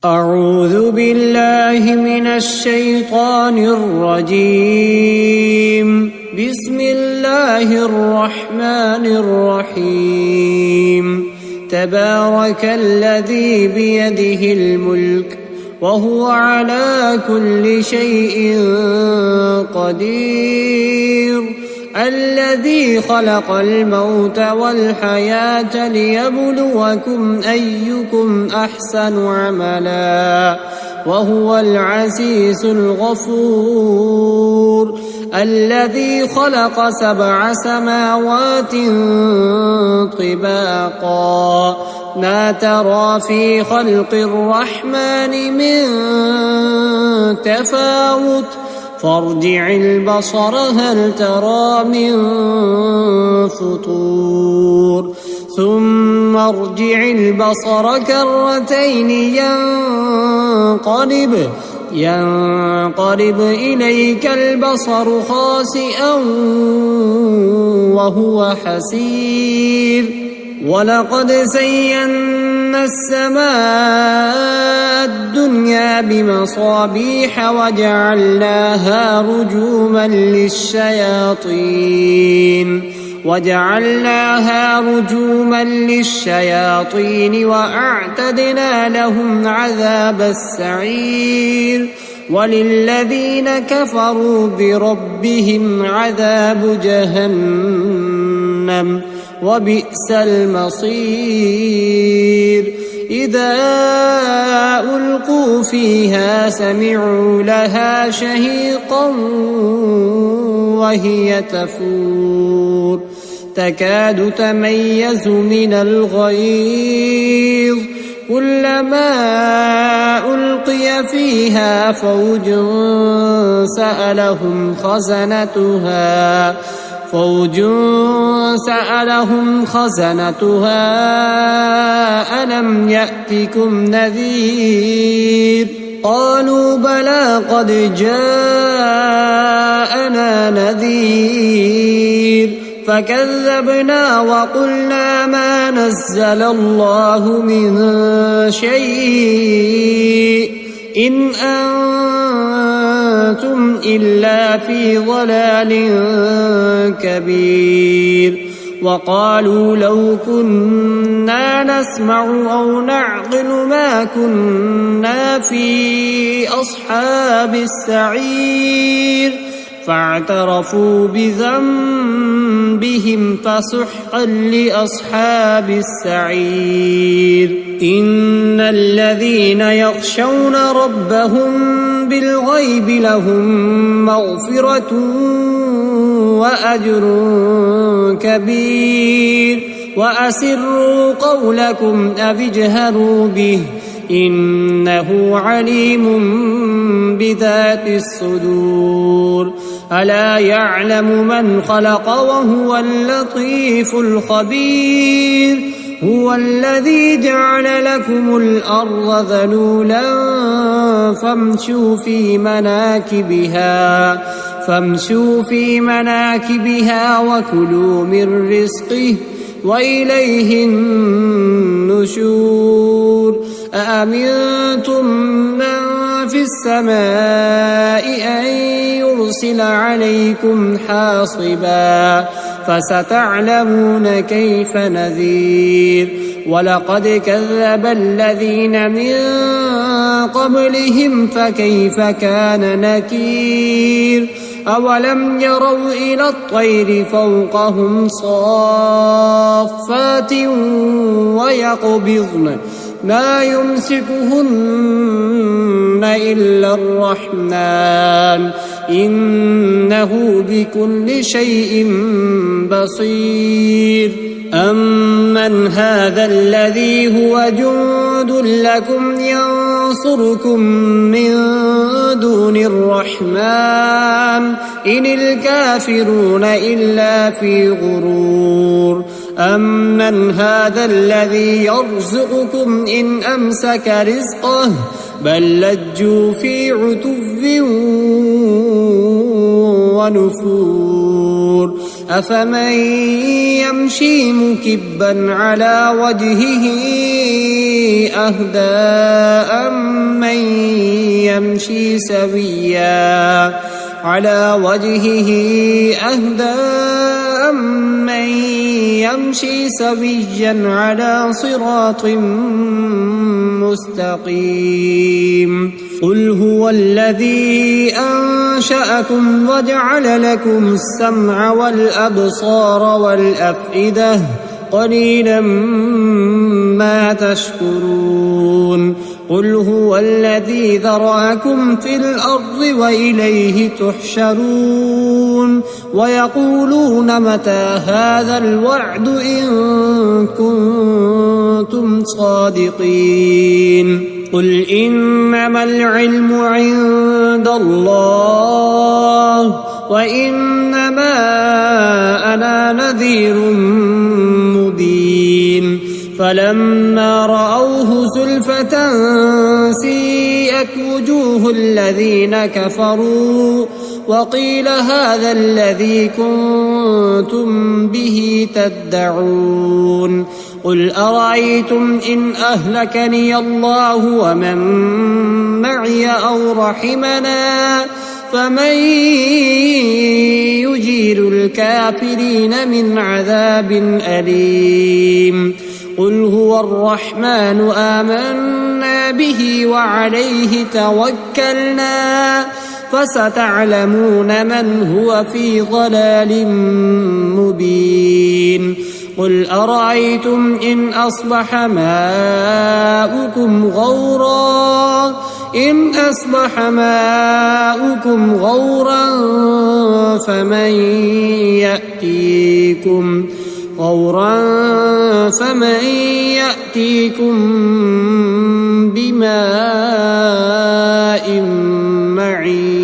أعوذ بالله من الشيطان الرجيم. بسم الله الرحمن الرحيم. تبارك الذي بيده الملك وهو على كل شيء قدير. الذي خلق الموت والحياة ليبلوكم أيكم أحسن عملا وهو العزيز الغفور. الذي خلق 7 سماوات طباقا ما ترى في خلق الرحمن من تفاوت فارجع البصر هل ترى من فطور ثم ارجع البصر كرتين ينقلب إليك البصر خاسئا وهو حسير. ولقد زينا السماء الدنيا بمصابيح وجعلناها رجوما للشياطين وأعتدنا لهم عذاب السعير. وللذين كفروا بربهم عذاب جهنم وبئس المصير. إذا ألقوا فيها سمعوا لها شهيقا وهي تفور تكاد تميز من الغيظ كلما ألقي فيها فوج سألهم خزنتها ألم يأتكم نذير قالوا بلى قد جاءنا نذير فكذبنا وقلنا ما نزل الله من شيء إن أنتم إلا في ضلال كبير. وقالوا لو كنا نسمع أو نعقل ما كنا في أصحاب السعير فاعترفوا بذنبهم فسحقا لأصحاب السعير. إن الذين يخشون ربهم بالغيب لهم مغفرة وأجر كبير. وأسروا قولكم أو اجهروا به إنه عليم بذات الصدور. ألا يعلم من خلق وهو اللطيف الخبير. هو الذي جعل لكم الأرض ذلولا فامشوا في مناكبها وكلوا من رزقه وإليه النشور. أأمنتم من في السماء أن يرسل عليكم حاصبا فستعلمون كيف نذير. ولقد كذب الذين من قبلهم فكيف كان نكير. أولم يروا إلى الطير فوقهم صافات ويقبضن ما يمسكهن إلا الرحمن إنه بكل شيء بصير. أمن هذا الذي هو جند لكم ينصركم من دون الرحمن إن الكافرون إلا في غرور. أمن هذا الذي يرزقكم إن أمسك رزقه بل لجوا في عتو ونفور. أفمن يمشي مكبا على وجهه أهدى أمن يمشي سويا على صراط مستقيم قل هو الذي أنشأكم وجعل لكم السمع والأبصار والأفئدة قليلا ما تشكرون قل هو الذي ذرأكم في الأرض وإليه تحشرون ويقولون متى هذا الوعد إن كنتم صادقين قل إنما العلم عند الله وإنما أنا نذير مبين فلما رأوه زلفة سيئت وجوه الذين كفروا وقيل هذا الذي كنتم به تدعون قل أرأيتم إن أهلكني الله ومن معي أو رحمنا فمن يجير الكافرين من عذاب أليم قل هو الرحمن آمنا به وعليه توكلنا فستعلمون من هو في ضلال مبين قل أرأيتم إن أصبح ماؤكم غورا فمن يأتيكم بماء معين